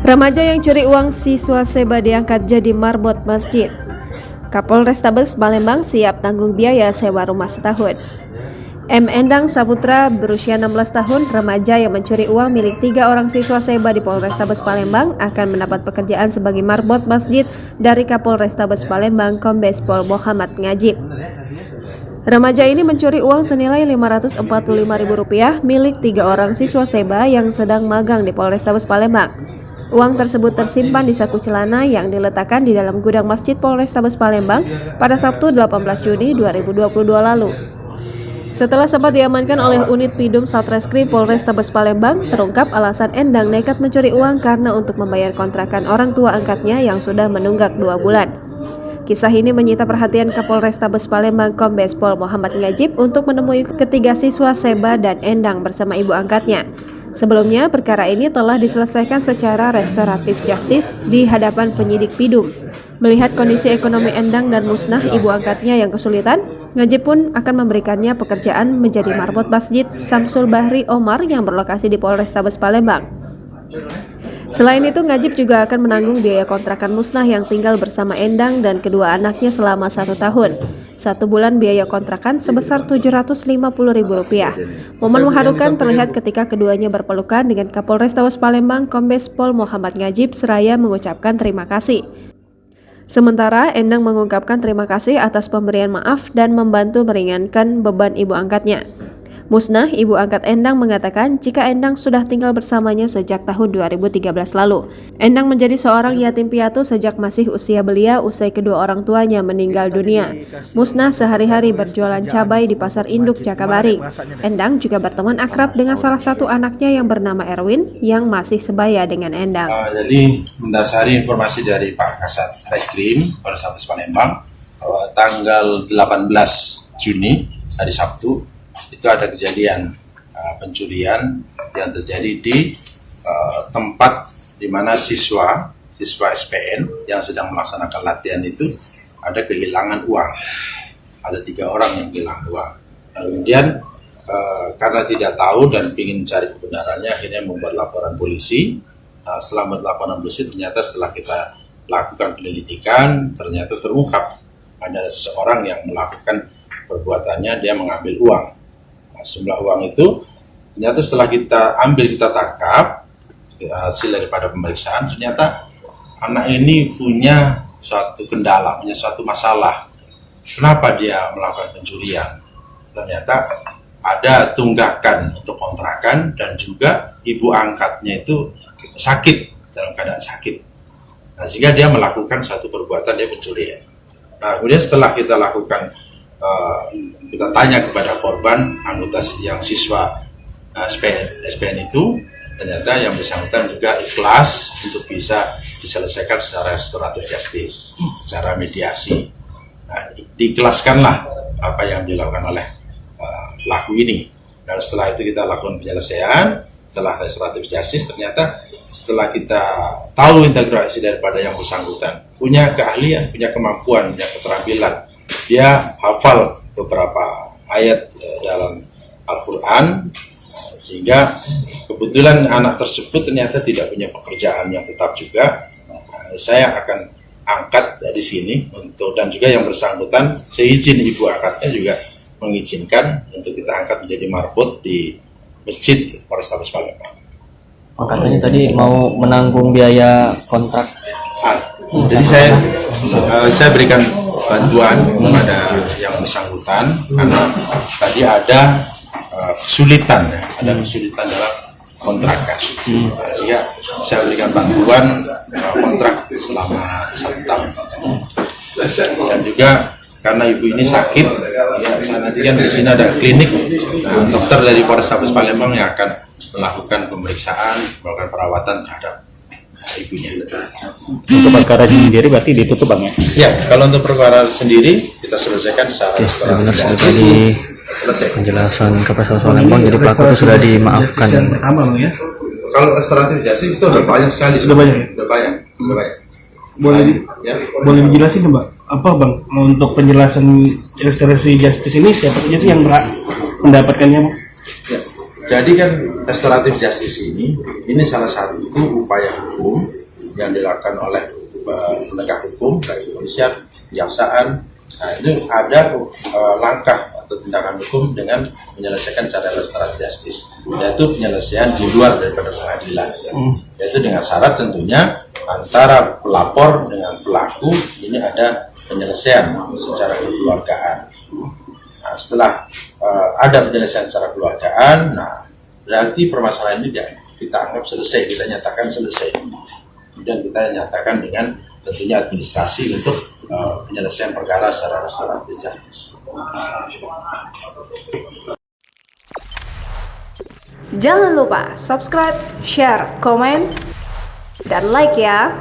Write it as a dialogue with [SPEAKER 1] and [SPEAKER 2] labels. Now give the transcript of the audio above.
[SPEAKER 1] Remaja yang curi uang siswa SEBA diangkat jadi marbot masjid. Kapolrestabes Palembang siap tanggung biaya sewa rumah setahun. M. Endang Saputra berusia 16 tahun, remaja yang mencuri uang milik 3 orang siswa SEBA di Polrestabes Palembang akan mendapat pekerjaan sebagai marbot masjid dari Kapolrestabes Palembang Kombes Pol Muhammad Ngajib. Remaja ini mencuri uang senilai Rp545.000 milik 3 orang siswa SEBA yang sedang magang di Polrestabes Palembang. Uang tersebut tersimpan di saku celana yang diletakkan di dalam gudang Masjid Polrestabes Palembang pada Sabtu 18 Juni 2022 lalu. Setelah sempat diamankan oleh unit Pidum Satreskrim Polrestabes Palembang, terungkap alasan Endang nekat mencuri uang karena untuk membayar kontrakan orang tua angkatnya yang sudah menunggak 2 bulan. Kisah ini menyita perhatian Kapolrestabes Palembang Kombes Pol Muhammad Ngajib untuk menemui ketiga siswa SEBA dan Endang bersama ibu angkatnya. Sebelumnya, perkara ini telah diselesaikan secara restoratif justice di hadapan penyidik Pidum. Melihat kondisi ekonomi Endang dan Musnah, ibu angkatnya yang kesulitan, Ngajib pun akan memberikannya pekerjaan menjadi marbot masjid Samsul Bahri Omar yang berlokasi di Polrestabes Palembang. Selain itu, Ngajib juga akan menanggung biaya kontrakan Musnah yang tinggal bersama Endang dan kedua anaknya selama 1 tahun. 1 bulan biaya kontrakan sebesar Rp750.000. Momen mengharukan terlihat ketika keduanya berpelukan dengan Kapolrestabes Palembang Kombes Pol Muhammad Ngajib seraya mengucapkan terima kasih. Sementara Endang mengungkapkan terima kasih atas pemberian maaf dan membantu meringankan beban ibu angkatnya. Musnah, ibu angkat Endang, mengatakan jika Endang sudah tinggal bersamanya sejak tahun 2013 lalu. Endang menjadi seorang yatim piatu sejak masih usia belia usai kedua orang tuanya meninggal dunia. Musnah sehari-hari berjualan cabai di Pasar Induk Jakabaring. Endang juga berteman akrab dengan salah satu anaknya yang bernama Erwin yang masih sebaya dengan Endang.
[SPEAKER 2] Jadi mendasari informasi dari Pak Kasat Reskrim Polrestabes Palembang bahwa tanggal 18 Juni hari Sabtu itu ada kejadian pencurian yang terjadi di tempat di mana siswa SPN yang sedang melaksanakan latihan itu ada kehilangan uang. Ada 3 orang yang hilang uang. Kemudian karena tidak tahu dan ingin mencari kebenarannya, akhirnya membuat laporan polisi. Setelah membuat laporan polisi, ternyata setelah kita lakukan penyelidikan, ternyata terungkap ada seorang yang melakukan perbuatannya, dia mengambil uang. Jumlah uang itu ternyata setelah kita tangkap hasil daripada pemeriksaan, ternyata anak ini punya suatu kendala, punya suatu masalah. Kenapa dia melakukan pencurian? Ternyata ada tunggakan untuk kontrakan dan juga ibu angkatnya itu sakit, dalam keadaan sakit. Nah, sehingga dia melakukan suatu perbuatan, dia pencurian. Nah, kemudian setelah kita lakukan kita tanya kepada korban, anggota yang siswa SPN itu, ternyata yang bersangkutan juga ikhlas untuk bisa diselesaikan secara restoratif justice, secara mediasi. Nah, diikhlaskanlah apa yang dilakukan oleh pelaku ini. Dan setelah itu kita lakukan penyelesaian, setelah restoratif justice, ternyata setelah kita tahu integrasi daripada yang bersangkutan, punya keahlian, punya kemampuan, punya keterampilan. Dia hafal beberapa ayat dalam Al-Quran, sehingga kebetulan anak tersebut ternyata tidak punya pekerjaan yang tetap juga. Saya akan angkat di sini dan juga yang bersangkutan seizin ibu angkatnya juga mengizinkan untuk kita angkat menjadi marbot di Masjid Polrestabes Palembang.
[SPEAKER 3] Katanya tadi mau menanggung biaya kontrak.
[SPEAKER 2] Jadi saya berikan bantuan kepada yang bersangkutan karena tadi ada kesulitan dalam kontrakan. Sehingga saya berikan bantuan kontrak selama 1 tahun. Dan juga karena ibu ini sakit, ya, nanti kan di sini ada klinik. Nah, dokter dari Polrestabes Palembang yang akan melakukan pemeriksaan, melakukan perawatan terhadap ibunya.
[SPEAKER 4] Untuk perkara sendiri berarti ditutup, Bang, ya?
[SPEAKER 2] Ya, kalau untuk perkara sendiri kita selesaikan secara
[SPEAKER 3] selesai penjelasan Kapolres Palembang, jadi pelaku itu sudah dimaafkan.
[SPEAKER 2] Kalau restoratif justice itu udah banyak sekali.
[SPEAKER 4] Sudah banyak.
[SPEAKER 2] Udah banyak.
[SPEAKER 4] Boleh dijelasin, Mbak,
[SPEAKER 5] apa Bang, untuk penjelasan restoratif justice ini siapa saja sih yang berhak mendapatkannya Bang?
[SPEAKER 2] Ya, jadi kan restoratif justice ini salah satu upaya hukum yang dilakukan oleh penegak hukum, baik kepolisian, kejaksaan. Nah, itu ada langkah atau tindakan hukum dengan menyelesaikan cara restoratif justice, yaitu penyelesaian di luar daripada pengadilan, yaitu dengan syarat tentunya antara pelapor dengan pelaku ini ada penyelesaian secara kekeluargaan. Nah, setelah ada penyelesaian secara kekeluargaan, nah berarti permasalahan ini kita anggap selesai, kita nyatakan selesai. Kemudian kita nyatakan dengan tentunya administrasi untuk penyelesaian perkara secara restoratif justice.
[SPEAKER 1] Jangan lupa subscribe, share, komen, dan like ya.